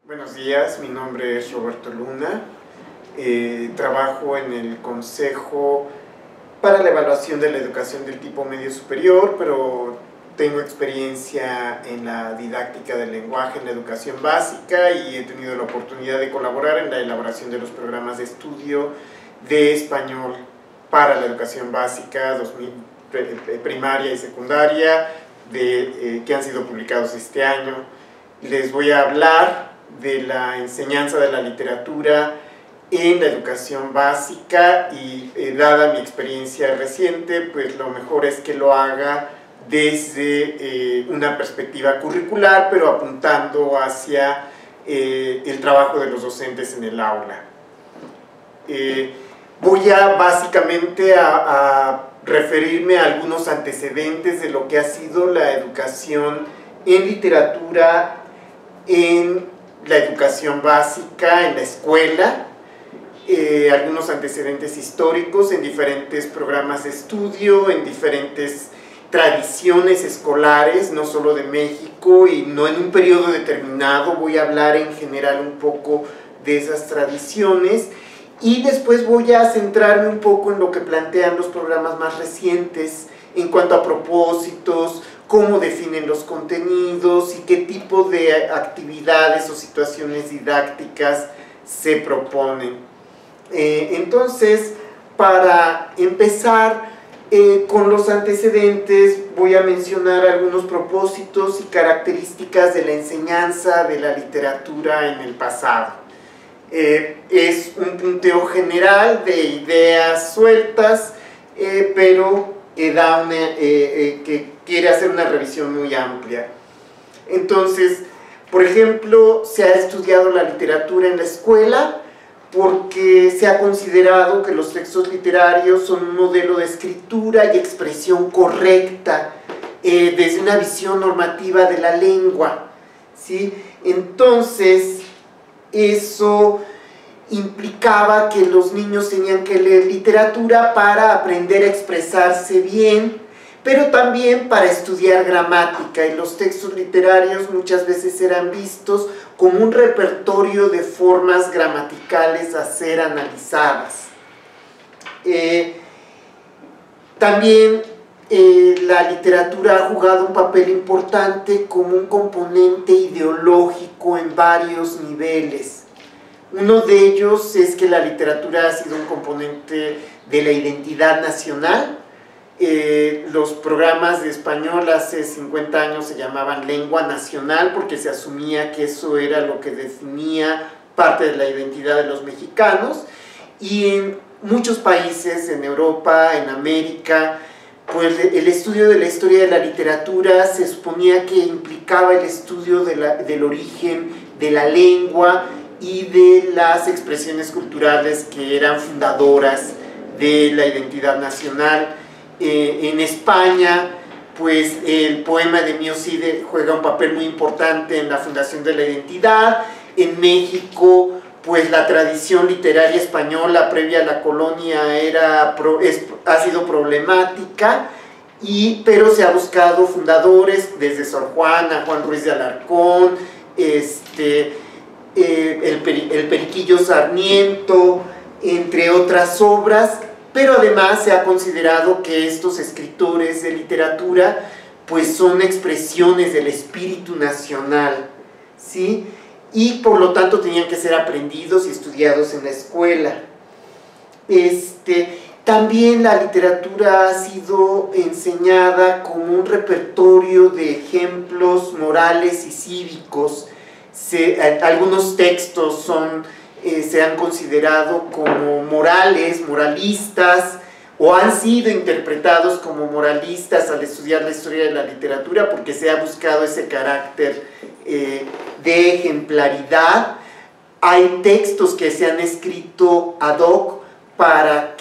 Buenos días, mi nombre es Roberto Luna, trabajo en el Consejo para la Evaluación de la Educación del Tipo Medio Superior, pero tengo experiencia en la didáctica del lenguaje en la educación básica y he tenido la oportunidad de colaborar en la elaboración de los programas de estudio de español para la educación básica, primaria y secundaria, que han sido publicados este año. Les voy a hablar de la enseñanza de la literatura en la educación básica y dada mi experiencia reciente, pues lo mejor es que lo haga desde una perspectiva curricular, pero apuntando hacia el trabajo de los docentes en el aula. Voy básicamente a referirme a algunos antecedentes de lo que ha sido la educación en literatura en la educación básica, en la escuela, algunos antecedentes históricos en diferentes programas de estudio, en diferentes tradiciones escolares, no solo de México y no en un periodo determinado. Voy a hablar en general un poco de esas tradiciones y después voy a centrarme un poco en lo que plantean los programas más recientes en cuanto a propósitos, cómo definen los contenidos y qué tipo de actividades o situaciones didácticas se proponen. Entonces, para empezar con los antecedentes, voy a mencionar algunos propósitos y características de la enseñanza de la literatura en el pasado. Es un punteo general de ideas sueltas, pero que quiere hacer una revisión muy amplia. Entonces, por ejemplo, se ha estudiado la literatura en la escuela porque se ha considerado que los textos literarios son un modelo de escritura y expresión correcta desde una visión normativa de la lengua, ¿sí? Entonces, eso implicaba que los niños tenían que leer literatura para aprender a expresarse bien, pero también para estudiar gramática, y los textos literarios muchas veces eran vistos como un repertorio de formas gramaticales a ser analizadas. También la literatura ha jugado un papel importante como un componente ideológico en varios niveles. Uno de ellos es que la literatura ha sido un componente de la identidad nacional. Los programas de español hace 50 años se llamaban lengua nacional porque se asumía que eso era lo que definía parte de la identidad de los mexicanos, y en muchos países, en Europa, en América, pues el estudio de la historia de la literatura se suponía que implicaba el estudio del origen de la lengua y de las expresiones culturales que eran fundadoras de la identidad nacional. En España, pues el poema de Mio Cid juega un papel muy importante en la fundación de la identidad. En México, pues la tradición literaria española previa a la colonia ha sido problemática, pero se ha buscado fundadores desde Sor Juana, Juan Ruiz de Alarcón, el Periquillo Sarmiento, entre otras obras. Pero además se ha considerado que estos escritores de literatura pues son expresiones del espíritu nacional, ¿sí? Y por lo tanto tenían que ser aprendidos y estudiados en la escuela. También la literatura ha sido enseñada como un repertorio de ejemplos morales y cívicos. Algunos textos se han considerado como moralistas, o han sido interpretados como moralistas al estudiar la historia de la literatura, porque se ha buscado ese carácter de ejemplaridad. Hay textos que se han escrito ad hoc para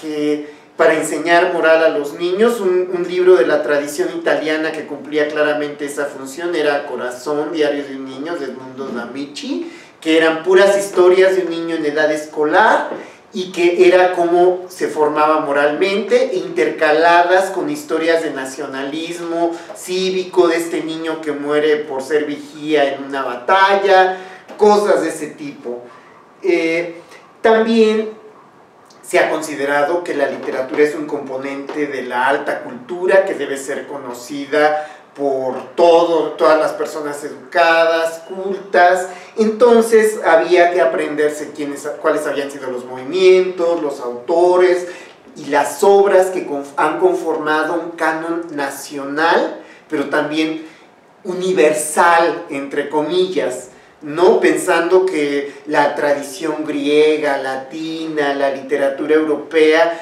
enseñar moral a los niños. Un libro de la tradición italiana que cumplía claramente esa función era Corazón, Diario de un niño, de Edmondo D'Amici, que eran puras historias de un niño en edad escolar y que era cómo se formaba moralmente, intercaladas con historias de nacionalismo cívico, de este niño que muere por ser vigía en una batalla, cosas de ese tipo. También se ha considerado que la literatura es un componente de la alta cultura que debe ser conocida por todas las personas educadas, cultas. Entonces había que aprenderse cuáles habían sido los movimientos, los autores y las obras que han conformado un canon nacional, pero también universal, entre comillas, ¿no? Pensando que la tradición griega, latina, la literatura europea,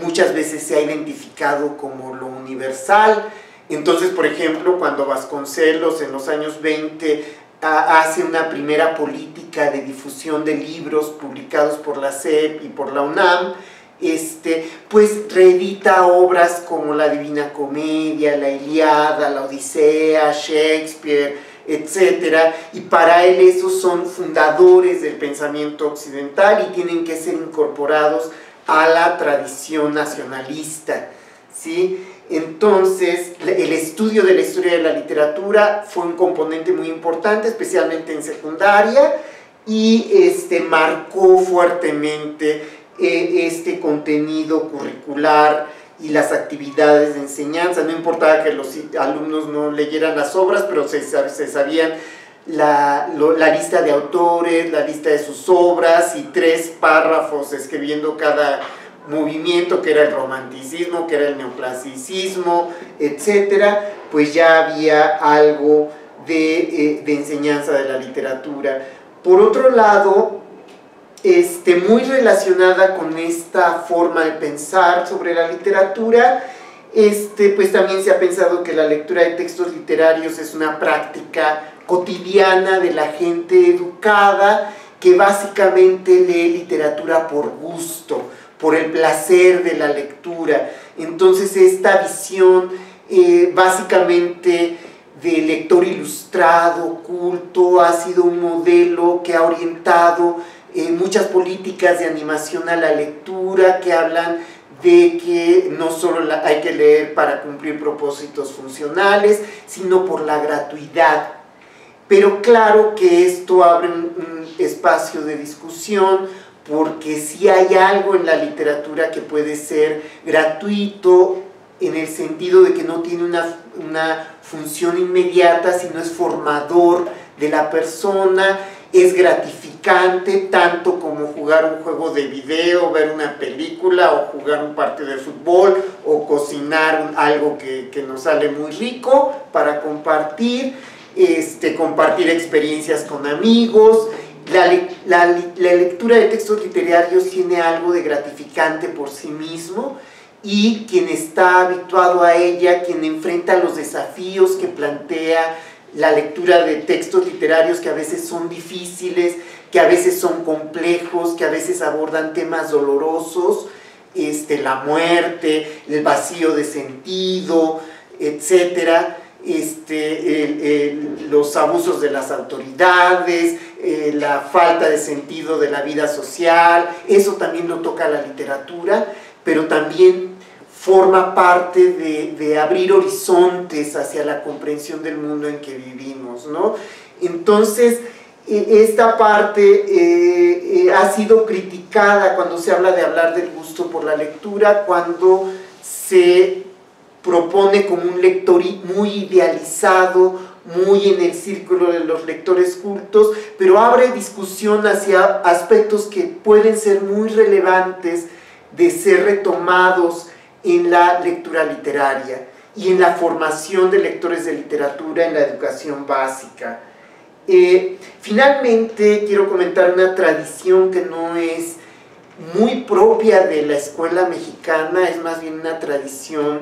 muchas veces se ha identificado como lo universal. Entonces, por ejemplo, cuando Vasconcelos en los años 20 hace una primera política de difusión de libros publicados por la SEP y por la UNAM, pues reedita obras como la Divina Comedia, la Ilíada, la Odisea, Shakespeare, etcétera, y para él esos son fundadores del pensamiento occidental y tienen que ser incorporados a la tradición nacionalista, ¿sí? Entonces, el estudio de la historia de la literatura fue un componente muy importante, especialmente en secundaria, y marcó fuertemente este contenido curricular y las actividades de enseñanza. No importaba que los alumnos no leyeran las obras, pero se sabían la lista de autores, la lista de sus obras y 3 párrafos describiendo cada movimiento, que era el romanticismo, que era el neoclasicismo, etcétera. Pues ya había algo de enseñanza de la literatura. Por otro lado, muy relacionada con esta forma de pensar sobre la literatura, pues también se ha pensado que la lectura de textos literarios es una práctica cotidiana de la gente educada que básicamente lee literatura por gusto, por el placer de la lectura. Entonces esta visión básicamente de lector ilustrado, culto, ha sido un modelo que ha orientado muchas políticas de animación a la lectura, que hablan de que no solo hay que leer para cumplir propósitos funcionales, sino por la gratuidad. Pero claro que esto abre un espacio de discusión, porque si hay algo en la literatura que puede ser gratuito, en el sentido de que no tiene una función inmediata, sino es formador de la persona, es gratificante, tanto como jugar un juego de video, ver una película, o jugar un partido de fútbol, o cocinar algo que nos sale muy rico para compartir, compartir experiencias con amigos. La lectura de textos literarios tiene algo de gratificante por sí mismo, y quien está habituado a ella, quien enfrenta los desafíos que plantea la lectura de textos literarios, que a veces son difíciles, que a veces son complejos, que a veces abordan temas dolorosos, la muerte, el vacío de sentido, etcétera, los abusos de las autoridades, la falta de sentido de la vida social. Eso también lo toca la literatura, pero también forma parte de abrir horizontes hacia la comprensión del mundo en que vivimos, ¿no? Entonces, esta parte ha sido criticada cuando se habla de hablar del gusto por la lectura, cuando se propone como un lector muy idealizado, muy en el círculo de los lectores cultos, pero abre discusión hacia aspectos que pueden ser muy relevantes de ser retomados en la lectura literaria y en la formación de lectores de literatura en la educación básica. Finalmente, quiero comentar una tradición que no es muy propia de la escuela mexicana, es más bien una tradición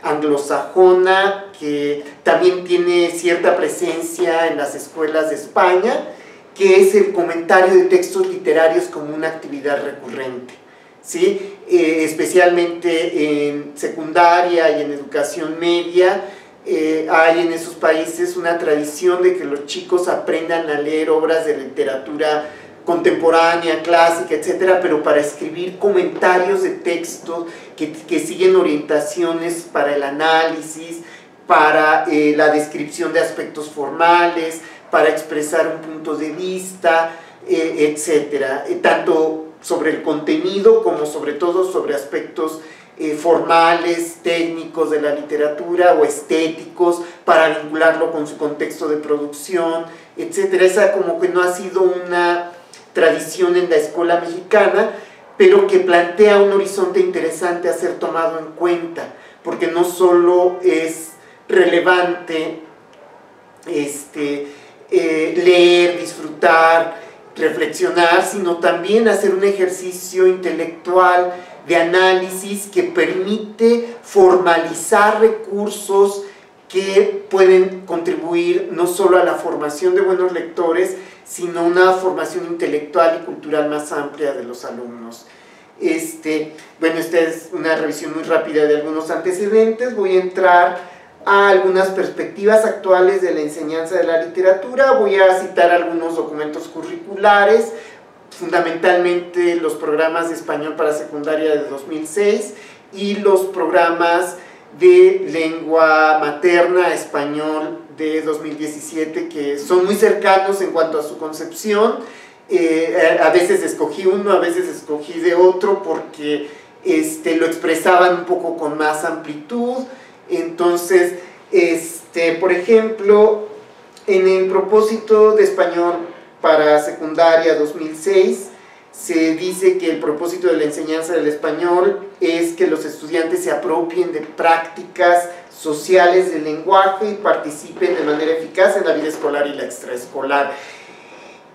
anglosajona que también tiene cierta presencia en las escuelas de España, que es el comentario de textos literarios como una actividad recurrente, ¿sí? Especialmente en secundaria y en educación media, hay en esos países una tradición de que los chicos aprendan a leer obras de literatura contemporánea, clásica, etcétera, pero para escribir comentarios de textos que siguen orientaciones para el análisis, para la descripción de aspectos formales, para expresar un punto de vista, etcétera, tanto sobre el contenido como sobre todo sobre aspectos formales, técnicos de la literatura o estéticos, para vincularlo con su contexto de producción, etcétera. Esa como que no ha sido una tradición en la escuela mexicana, pero que plantea un horizonte interesante a ser tomado en cuenta, porque no solo es relevante leer, disfrutar, reflexionar, sino también hacer un ejercicio intelectual de análisis que permite formalizar recursos que pueden contribuir no solo a la formación de buenos lectores, sino una formación intelectual y cultural más amplia de los alumnos. Bueno, esta es una revisión muy rápida de algunos antecedentes. Voy a entrar a algunas perspectivas actuales de la enseñanza de la literatura. Voy a citar algunos documentos curriculares, fundamentalmente los programas de español para secundaria de 2006 y los programas de lengua materna español de 2017, que son muy cercanos en cuanto a su concepción. A veces escogí uno, a veces escogí de otro, porque lo expresaban un poco con más amplitud. Entonces, por ejemplo, en el propósito de español para secundaria 2006, se dice que el propósito de la enseñanza del español es que los estudiantes se apropien de prácticas sociales del lenguaje y participen de manera eficaz en la vida escolar y la extraescolar.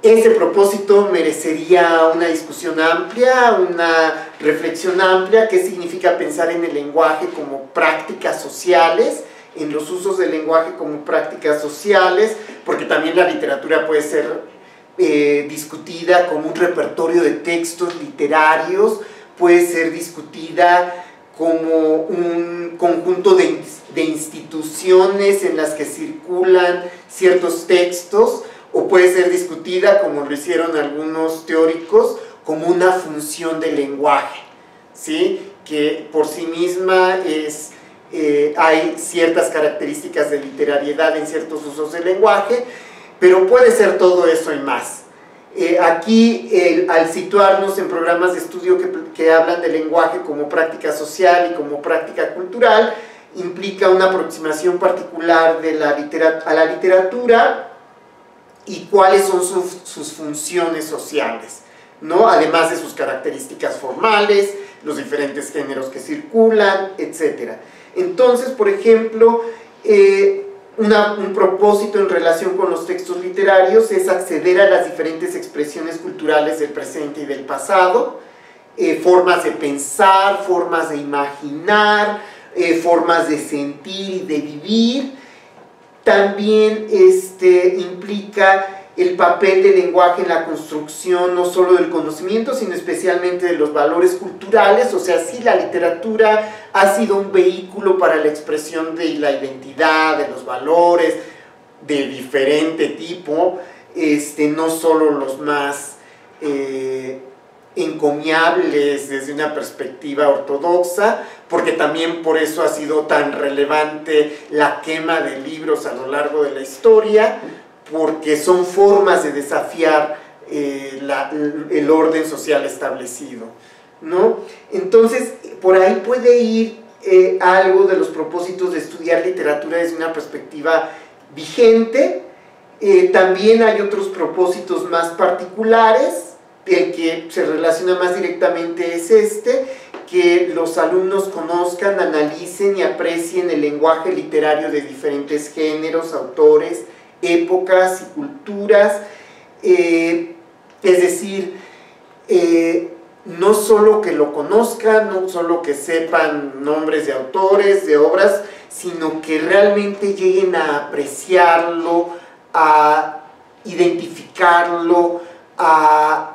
Ese propósito merecería una discusión amplia, una reflexión amplia. ¿Qué significa pensar en el lenguaje como prácticas sociales? En los usos del lenguaje como prácticas sociales, porque también la literatura puede ser discutida como un repertorio de textos literarios, puede ser discutida como un conjunto de instituciones en las que circulan ciertos textos, o puede ser discutida, como lo hicieron algunos teóricos, como una función del lenguaje, ¿sí? Que por sí misma hay ciertas características de literariedad en ciertos usos del lenguaje, pero puede ser todo eso y más. Aquí, al situarnos en programas de estudio que hablan del lenguaje como práctica social y como práctica cultural, implica una aproximación particular a la literatura y cuáles son sus funciones sociales, ¿no? Además de sus características formales, los diferentes géneros que circulan, etc. Entonces, por ejemplo, un propósito en relación con los textos literarios es acceder a las diferentes expresiones culturales del presente y del pasado, formas de pensar, formas de imaginar, formas de sentir y de vivir. También implica el papel del lenguaje en la construcción no solo del conocimiento, sino especialmente de los valores culturales. O sea, sí, la literatura ha sido un vehículo para la expresión de la identidad, de los valores de diferente tipo, no solo los más encomiables desde una perspectiva ortodoxa, porque también por eso ha sido tan relevante la quema de libros a lo largo de la historia, porque son formas de desafiar el orden social establecido, ¿no? Entonces, por ahí puede ir algo de los propósitos de estudiar literatura desde una perspectiva vigente. También hay otros propósitos más particulares. El que se relaciona más directamente es que los alumnos conozcan, analicen y aprecien el lenguaje literario de diferentes géneros, autores, épocas y culturas. Es decir, no solo que lo conozcan, no solo que sepan nombres de autores, de obras, sino que realmente lleguen a apreciarlo, a identificarlo, a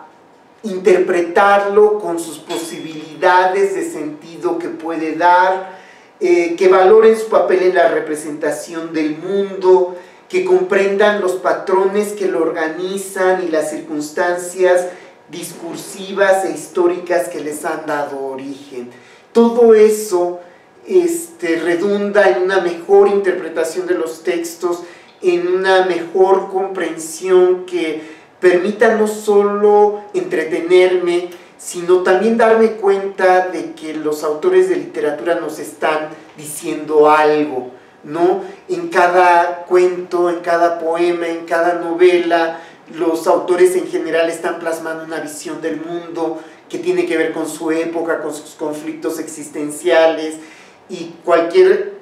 interpretarlo con sus posibilidades de sentido que puede dar, que valoren su papel en la representación del mundo, que comprendan los patrones que lo organizan y las circunstancias discursivas e históricas que les han dado origen. Todo eso redunda en una mejor interpretación de los textos en una mejor comprensión que permita no solo entretenerme, sino también darme cuenta de que los autores de literatura nos están diciendo algo, ¿no? En cada cuento, en cada poema, en cada novela, los autores en general están plasmando una visión del mundo que tiene que ver con su época, con sus conflictos existenciales, y cualquier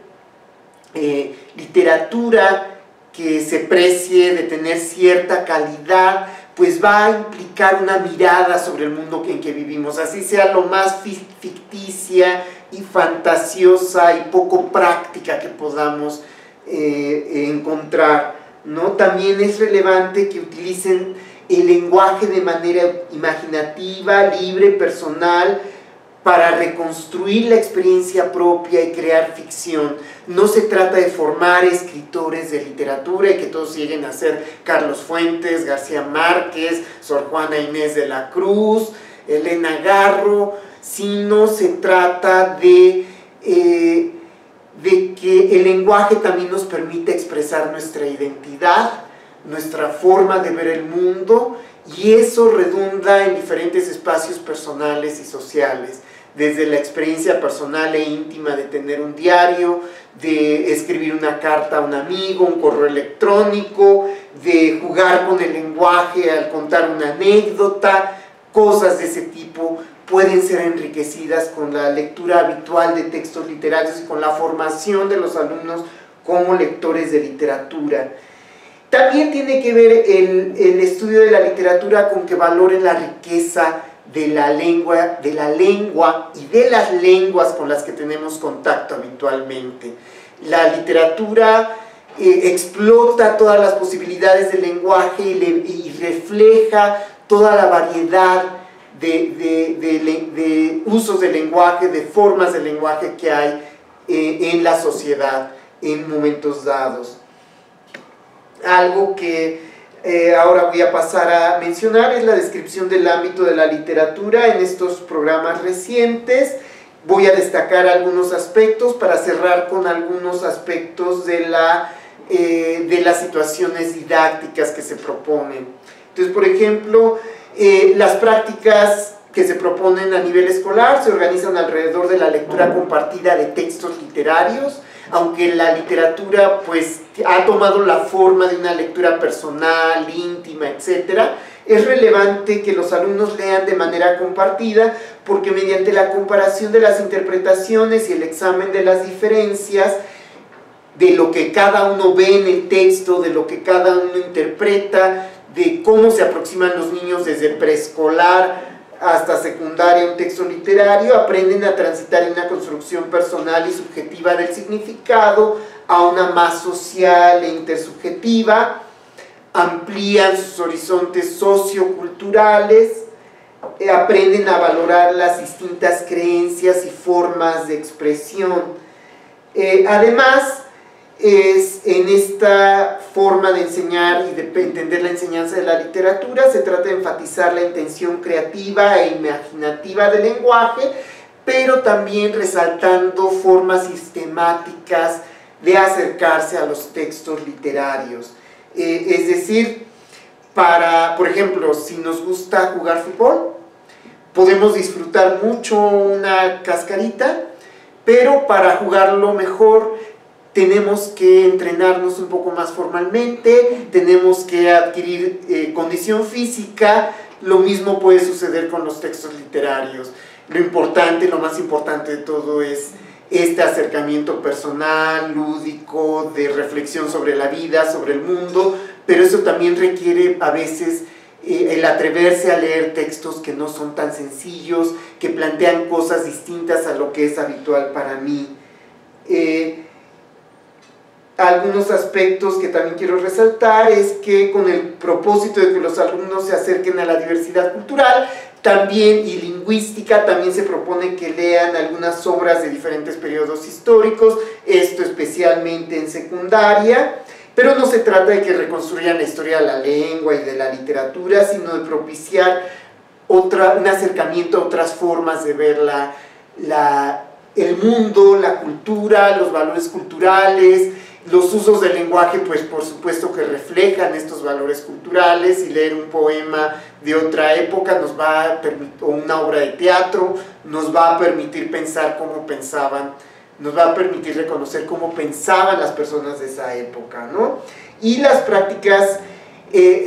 literatura que se precie de tener cierta calidad, pues va a implicar una mirada sobre el mundo en que vivimos, así sea lo más ficticia y fantasiosa y poco práctica que podamos encontrar, ¿no? También es relevante que utilicen el lenguaje de manera imaginativa, libre, personal, para reconstruir la experiencia propia y crear ficción. No se trata de formar escritores de literatura y que todos lleguen a ser Carlos Fuentes, García Márquez, Sor Juana Inés de la Cruz, Elena Garro, sino se trata de que el lenguaje también nos permite expresar nuestra identidad, nuestra forma de ver el mundo, y eso redunda en diferentes espacios personales y sociales, desde la experiencia personal e íntima de tener un diario, de escribir una carta a un amigo, un correo electrónico, de jugar con el lenguaje al contar una anécdota. Cosas de ese tipo pueden ser enriquecidas con la lectura habitual de textos literarios y con la formación de los alumnos como lectores de literatura. También tiene que ver el estudio de la literatura con que valoren la riqueza de la lengua y de las lenguas con las que tenemos contacto habitualmente. La literatura explota todas las posibilidades del lenguaje y refleja toda la variedad de usos del lenguaje, de formas del lenguaje que hay en la sociedad en momentos dados. Algo que ahora voy a pasar a mencionar es la descripción del ámbito de la literatura en estos programas recientes. Voy a destacar algunos aspectos para cerrar con algunos aspectos de las situaciones didácticas que se proponen. Entonces, por ejemplo, las prácticas que se proponen a nivel escolar se organizan alrededor de la lectura compartida de textos literarios, aunque la literatura pues ha tomado la forma de una lectura personal, íntima, etc., es relevante que los alumnos lean de manera compartida, porque mediante la comparación de las interpretaciones y el examen de las diferencias, de lo que cada uno ve en el texto, de lo que cada uno interpreta, de cómo se aproximan los niños desde preescolar hasta secundaria un texto literario, aprenden a transitar en una construcción personal y subjetiva del significado a una más social e intersubjetiva, amplían sus horizontes socioculturales, aprenden a valorar las distintas creencias y formas de expresión. Además, en esta forma de enseñar y de entender la enseñanza de la literatura, se trata de enfatizar la intención creativa e imaginativa del lenguaje, pero también resaltando formas sistemáticas de acercarse a los textos literarios. Es decir, por ejemplo, si nos gusta jugar fútbol, podemos disfrutar mucho una cascarita, pero para jugarlo mejor tenemos que entrenarnos un poco más formalmente, tenemos que adquirir condición física. Lo mismo puede suceder con los textos literarios. Lo más importante de todo es este acercamiento personal, lúdico, de reflexión sobre la vida, sobre el mundo, pero eso también requiere a veces el atreverse a leer textos que no son tan sencillos, que plantean cosas distintas a lo que es habitual para mí. Algunos aspectos que también quiero resaltar es que con el propósito de que los alumnos se acerquen a la diversidad cultural y lingüística, también se propone que lean algunas obras de diferentes periodos históricos, esto especialmente en secundaria, pero no se trata de que reconstruyan la historia de la lengua y de la literatura, sino de propiciar un acercamiento a otras formas de ver el mundo, la cultura, los valores culturales, Los usos del lenguaje, pues por supuesto que reflejan estos valores culturales, y leer un poema de otra época nos va a permitir, o una obra de teatro, nos va a permitir pensar cómo pensaban, nos va a permitir reconocer cómo pensaban las personas de esa época, ¿no? Y las prácticas,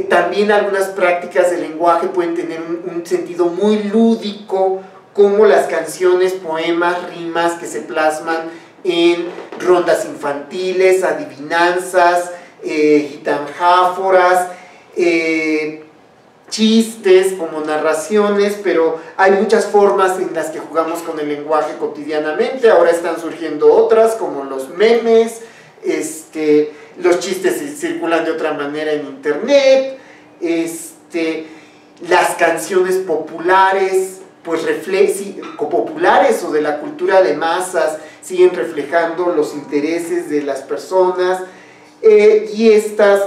también algunas prácticas del lenguaje pueden tener un sentido muy lúdico, como las canciones, poemas, rimas que se plasman en rondas infantiles, adivinanzas, gitanjáforas, chistes como narraciones, pero hay muchas formas en las que jugamos con el lenguaje cotidianamente. Ahora están surgiendo otras como los memes, los chistes circulan de otra manera en internet, las canciones populares, pues populares o de la cultura de masas, siguen reflejando los intereses de las personas, y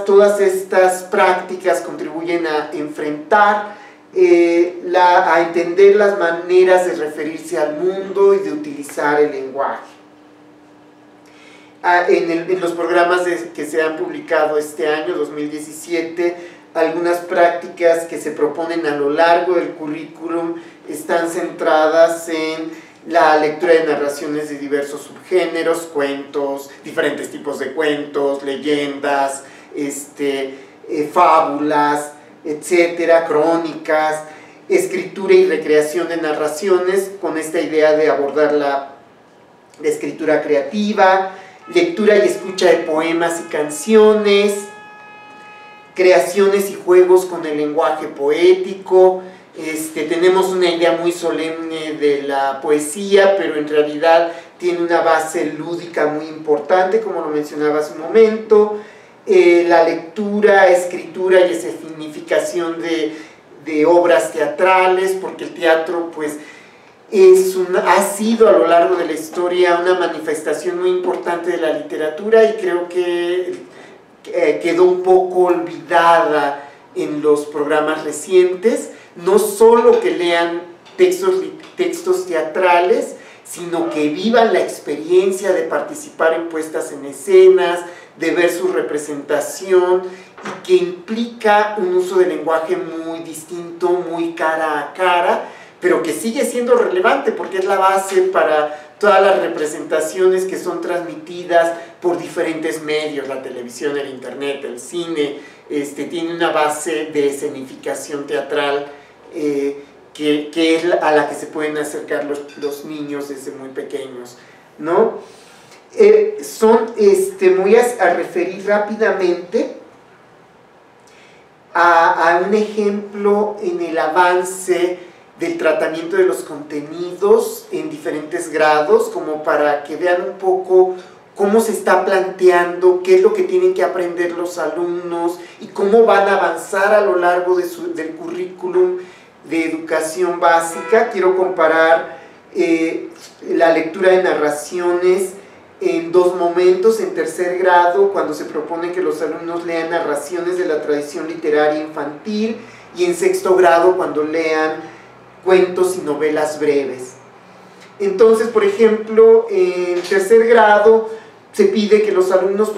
todas estas prácticas contribuyen a enfrentar, a entender las maneras de referirse al mundo y de utilizar el lenguaje. En los programas que se han publicado este año, 2017, algunas prácticas que se proponen a lo largo del currículum están centradas en la lectura de narraciones de diversos subgéneros, cuentos, diferentes tipos de cuentos, leyendas, fábulas, etcétera, crónicas, escritura y recreación de narraciones, con esta idea de abordar la escritura creativa, lectura y escucha de poemas y canciones, creaciones y juegos con el lenguaje poético. Tenemos una idea muy solemne de la poesía, pero en realidad tiene una base lúdica muy importante, como lo mencionaba hace un momento. La lectura, escritura y escenificación de obras teatrales, porque el teatro pues ha sido a lo largo de la historia una manifestación muy importante de la literatura, y creo que quedó un poco olvidada en los programas recientes. No solo que lean textos teatrales, sino que vivan la experiencia de participar en puestas en escenas, de ver su representación, y que implica un uso del lenguaje muy distinto, muy cara a cara, pero que sigue siendo relevante porque es la base para todas las representaciones que son transmitidas por diferentes medios, la televisión, el internet, el cine. Tiene una base de escenificación teatral que es a la que se pueden acercar los niños desde muy pequeños, ¿no? Voy a referir rápidamente a un ejemplo en el avance del tratamiento de los contenidos en diferentes grados, como para que vean un poco cómo se está planteando, qué es lo que tienen que aprender los alumnos y cómo van a avanzar a lo largo del currículum de educación básica. Quiero comparar la lectura de narraciones en dos momentos. En tercer grado, cuando se propone que los alumnos lean narraciones de la tradición literaria infantil, y en sexto grado, cuando lean cuentos y novelas breves. Entonces, por ejemplo, en tercer grado se pide que los alumnos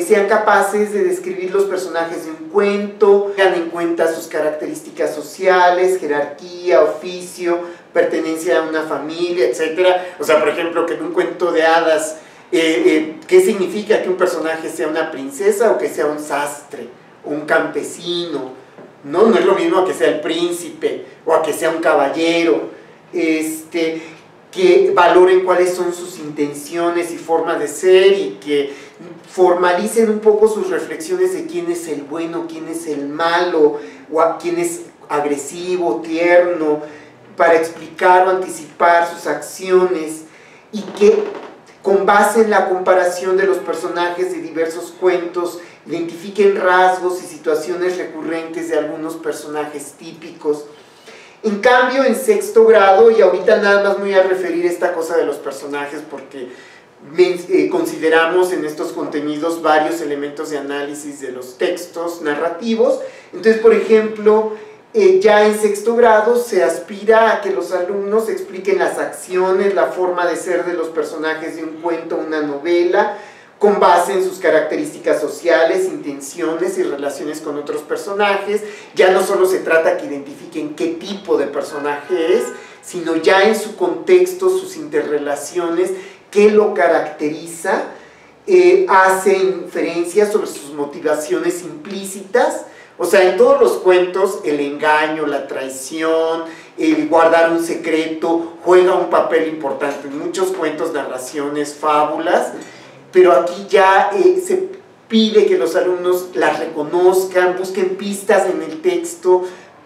sean capaces de describir los personajes de un cuento, tengan en cuenta sus características sociales, jerarquía, oficio, pertenencia a una familia, etc. O sea, por ejemplo, que en un cuento de hadas, ¿qué significa que un personaje sea una princesa o que sea un sastre o un campesino? No es lo mismo a que sea el príncipe o a que sea un caballero. Que valoren cuáles son sus intenciones y forma de ser, y que formalicen un poco sus reflexiones de quién es el bueno, quién es el malo, o quién es agresivo, tierno, para explicar o anticipar sus acciones, y que con base en la comparación de los personajes de diversos cuentos identifiquen rasgos y situaciones recurrentes de algunos personajes típicos. En cambio, en sexto grado, y ahorita nada más me voy a referir a esta cosa de los personajes porque consideramos en estos contenidos varios elementos de análisis de los textos narrativos. Entonces, por ejemplo, ya en sexto grado se aspira a que los alumnos expliquen las acciones, la forma de ser de los personajes de un cuento o una novela, con base en sus características sociales, intenciones y relaciones con otros personajes. Ya no solo se trata que identifiquen qué tipo de personaje es, sino ya en su contexto, sus interrelaciones, qué lo caracteriza, hace inferencias sobre sus motivaciones implícitas. O sea, en todos los cuentos el engaño, la traición, el guardar un secreto juega un papel importante. En muchos cuentos, narraciones, fábulas, pero aquí ya se pide que los alumnos las reconozcan, busquen pistas en el texto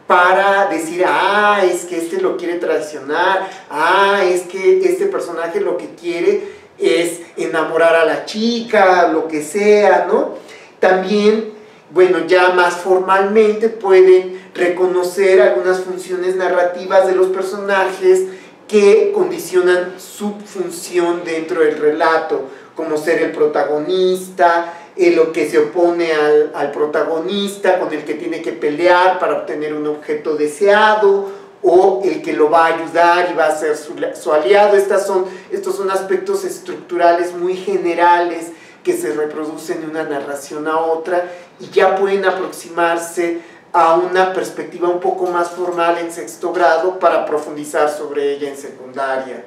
para decir, ah, es que este lo quiere traicionar, ah, es que este personaje lo que quiere es enamorar a la chica, lo que sea, ¿no? También, bueno, ya más formalmente pueden reconocer algunas funciones narrativas de los personajes que condicionan su función dentro del relato, como ser el protagonista, lo que se opone al protagonista, con el que tiene que pelear para obtener un objeto deseado, o el que lo va a ayudar y va a ser su aliado. Estos son aspectos estructurales muy generales que se reproducen de una narración a otra y ya pueden aproximarse a una perspectiva un poco más formal en sexto grado para profundizar sobre ella en secundaria.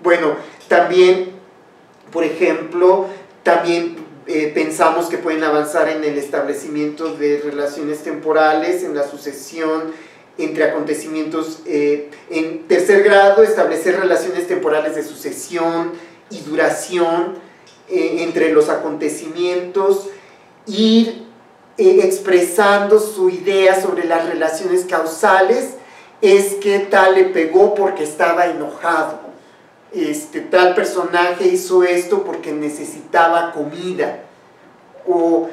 Bueno, también, por ejemplo, pensamos que pueden avanzar en el establecimiento de relaciones temporales, en la sucesión entre acontecimientos. En tercer grado, establecer relaciones temporales de sucesión y duración entre los acontecimientos, ir expresando su idea sobre las relaciones causales. Es que tal le pegó porque estaba enojado, tal personaje hizo esto porque necesitaba comida, o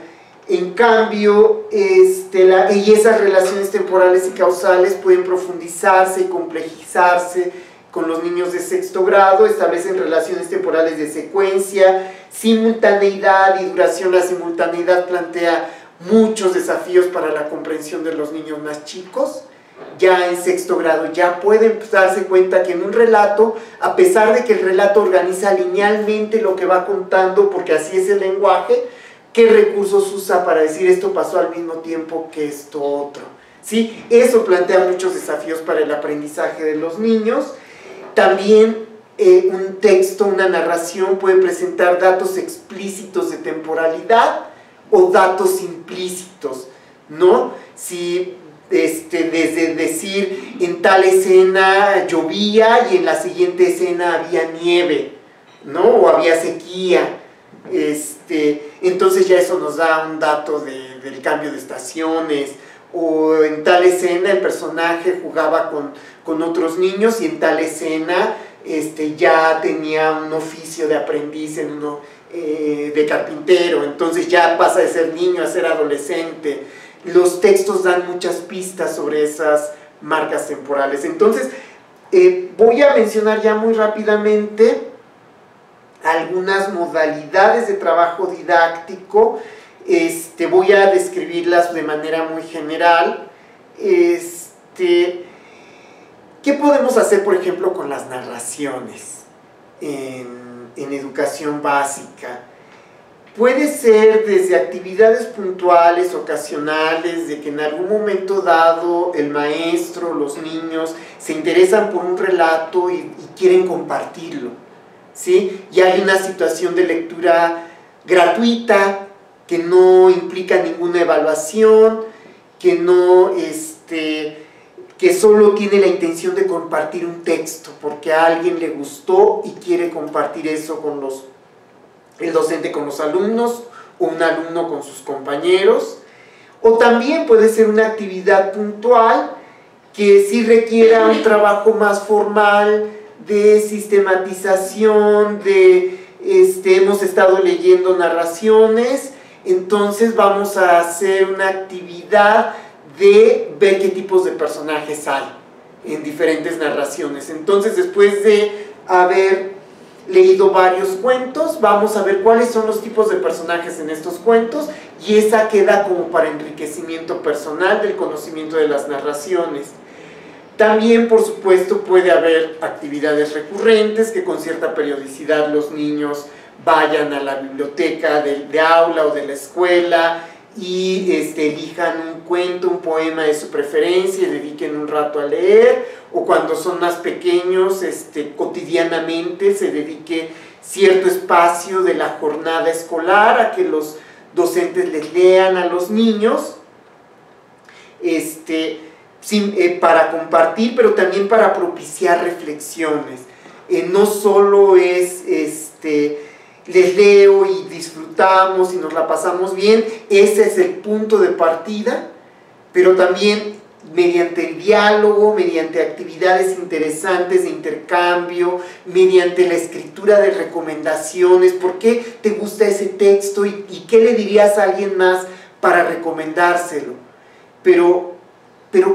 en cambio y esas relaciones temporales y causales pueden profundizarse y complejizarse con los niños de sexto grado. Establecen relaciones temporales de secuencia, simultaneidad y duración. La simultaneidad plantea muchos desafíos para la comprensión de los niños más chicos. Ya en sexto grado ya pueden darse cuenta que en un relato, a pesar de que el relato organiza linealmente lo que va contando, porque así es el lenguaje, ¿qué recursos usa para decir esto pasó al mismo tiempo que esto otro? ¿Sí? Eso plantea muchos desafíos para el aprendizaje de los niños. También un texto, una narración puede presentar datos explícitos de temporalidad o datos implícitos, ¿no? Si desde decir en tal escena llovía y en la siguiente escena había nieve, ¿no? O había sequía. Entonces ya eso nos da un dato del cambio de estaciones. O en tal escena el personaje jugaba con otros niños y en tal escena ya tenía un oficio de aprendiz de carpintero, entonces ya pasa de ser niño a ser adolescente. Los textos dan muchas pistas sobre esas marcas temporales. Entonces voy a mencionar ya muy rápidamente algunas modalidades de trabajo didáctico. Voy a describirlas de manera muy general. ¿Qué podemos hacer, por ejemplo, con las narraciones en educación básica? Puede ser desde actividades puntuales, ocasionales, de que en algún momento dado el maestro, los niños, se interesan por un relato y quieren compartirlo, ¿sí? Y hay una situación de lectura gratuita, que no implica ninguna evaluación, que solo tiene la intención de compartir un texto porque a alguien le gustó y quiere compartir eso con el docente con los alumnos, o un alumno con sus compañeros. O también puede ser una actividad puntual que sí requiera un trabajo más formal de sistematización, hemos estado leyendo narraciones, entonces vamos a hacer una actividad de ver qué tipos de personajes hay en diferentes narraciones. Entonces, después de haber leído varios cuentos, vamos a ver cuáles son los tipos de personajes en estos cuentos, y esa queda como para enriquecimiento personal del conocimiento de las narraciones. También, por supuesto, puede haber actividades recurrentes que con cierta periodicidad los niños vayan a la biblioteca de aula o de la escuela y elijan un cuento, un poema de su preferencia y dediquen un rato a leer, o cuando son más pequeños, cotidianamente se dedique cierto espacio de la jornada escolar a que los docentes les lean a los niños, para compartir, pero también para propiciar reflexiones. No solo es les leo y disfrutamos y nos la pasamos bien, ese es el punto de partida, pero también mediante el diálogo, mediante actividades interesantes de intercambio, mediante la escritura de recomendaciones. ¿Por qué te gusta ese texto y qué le dirías a alguien más para recomendárselo? Pero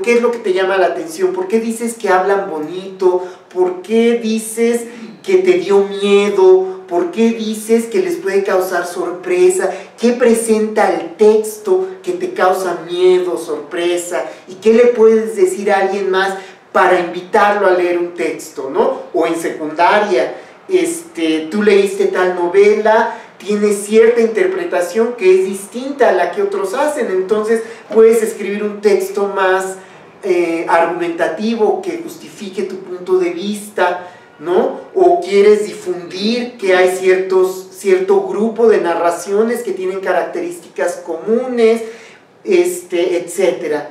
¿qué es lo que te llama la atención? ¿Por qué dices que hablan bonito? ¿Por qué dices que te dio miedo? ¿Por qué dices que les puede causar sorpresa? ¿Qué presenta el texto que te causa miedo, sorpresa? ¿Y qué le puedes decir a alguien más para invitarlo a leer un texto, ¿no? O en secundaria, tú leíste tal novela, tiene cierta interpretación que es distinta a la que otros hacen, entonces puedes escribir un texto más argumentativo que justifique tu punto de vista, ¿no? O quieres difundir que hay cierto grupo de narraciones que tienen características comunes, etc.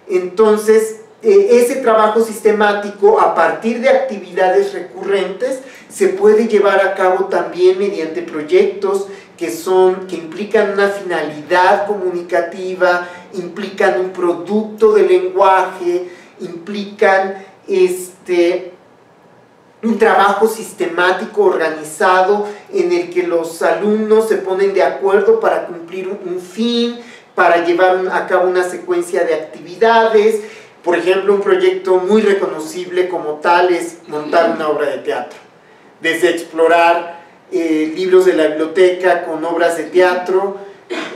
Entonces, ese trabajo sistemático a partir de actividades recurrentes se puede llevar a cabo también mediante proyectos que implican una finalidad comunicativa, implican un producto de lenguaje, implican un trabajo sistemático organizado en el que los alumnos se ponen de acuerdo para cumplir un fin, para llevar a cabo una secuencia de actividades. Por ejemplo, un proyecto muy reconocible como tal es montar una obra de teatro. Desde explorar libros de la biblioteca con obras de teatro,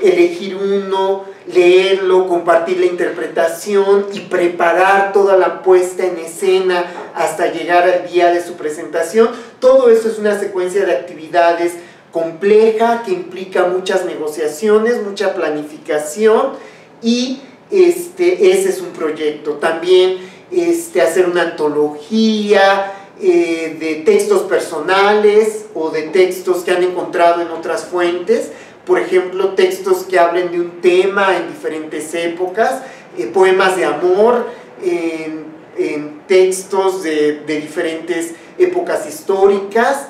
elegir uno, leerlo, compartir la interpretación y preparar toda la puesta en escena hasta llegar al día de su presentación. Todo eso es una secuencia de actividades compleja que implica muchas negociaciones, mucha planificación y ese es un proyecto. También hacer una antología de textos personales o de textos que han encontrado en otras fuentes, por ejemplo, textos que hablen de un tema en diferentes épocas, poemas de amor, en textos de diferentes épocas históricas.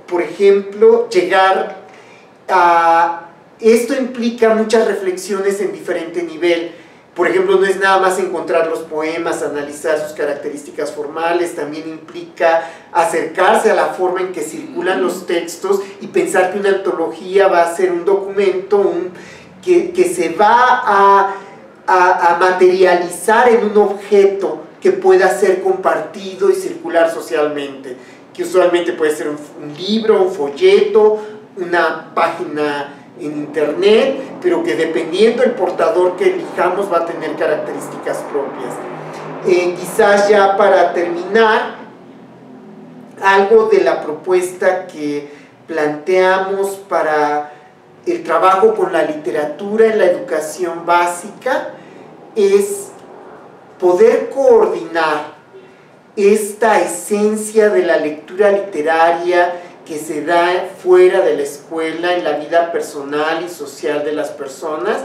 Por ejemplo, esto implica muchas reflexiones en diferente nivel. Por ejemplo, no es nada más encontrar los poemas, analizar sus características formales, también implica acercarse a la forma en que circulan los textos y pensar que una antología va a ser un documento que se va a materializar en un objeto que pueda ser compartido y circular socialmente, que usualmente puede ser un libro, un folleto, una página en internet, pero que dependiendo del portador que elijamos va a tener características propias. Quizás ya para terminar, algo de la propuesta que planteamos para el trabajo con la literatura en la educación básica es poder coordinar esta esencia de la lectura literaria que se da fuera de la escuela, en la vida personal y social de las personas,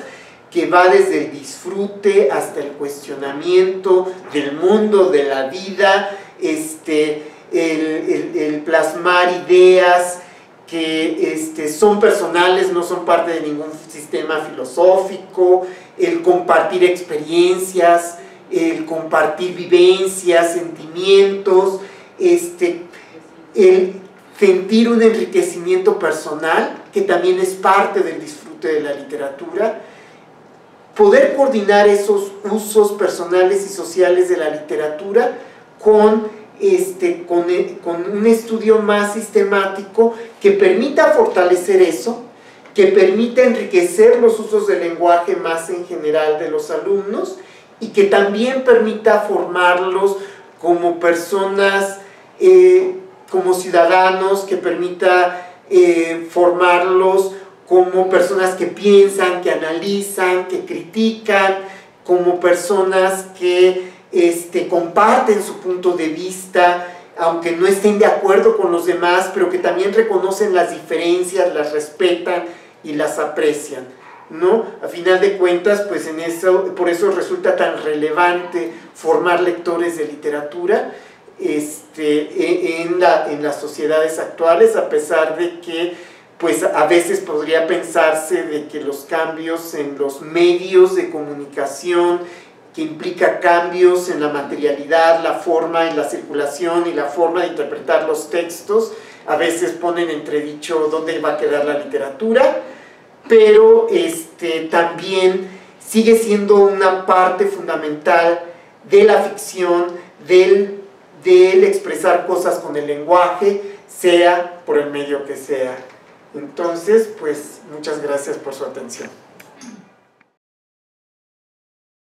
que va desde el disfrute hasta el cuestionamiento del mundo, de la vida, el plasmar ideas que son personales, no son parte de ningún sistema filosófico, el compartir experiencias, el compartir vivencias, sentimientos, el sentir un enriquecimiento personal, que también es parte del disfrute de la literatura, poder coordinar esos usos personales y sociales de la literatura con un estudio más sistemático que permita fortalecer eso, que permita enriquecer los usos del lenguaje más en general de los alumnos y que también permita formarlos como personas, como ciudadanos, que permita formarlos como personas que piensan, que analizan, que critican, como personas que comparten su punto de vista, aunque no estén de acuerdo con los demás, pero que también reconocen las diferencias, las respetan y las aprecian, ¿no? A final de cuentas, pues por eso resulta tan relevante formar lectores de literatura en las sociedades actuales, a pesar de que pues a veces podría pensarse de que los cambios en los medios de comunicación, que implica cambios en la materialidad, la forma y la circulación y la forma de interpretar los textos, a veces ponen entredicho dónde va a quedar la literatura, pero también sigue siendo una parte fundamental de la ficción, del expresar cosas con el lenguaje, sea por el medio que sea. Entonces, pues, muchas gracias por su atención.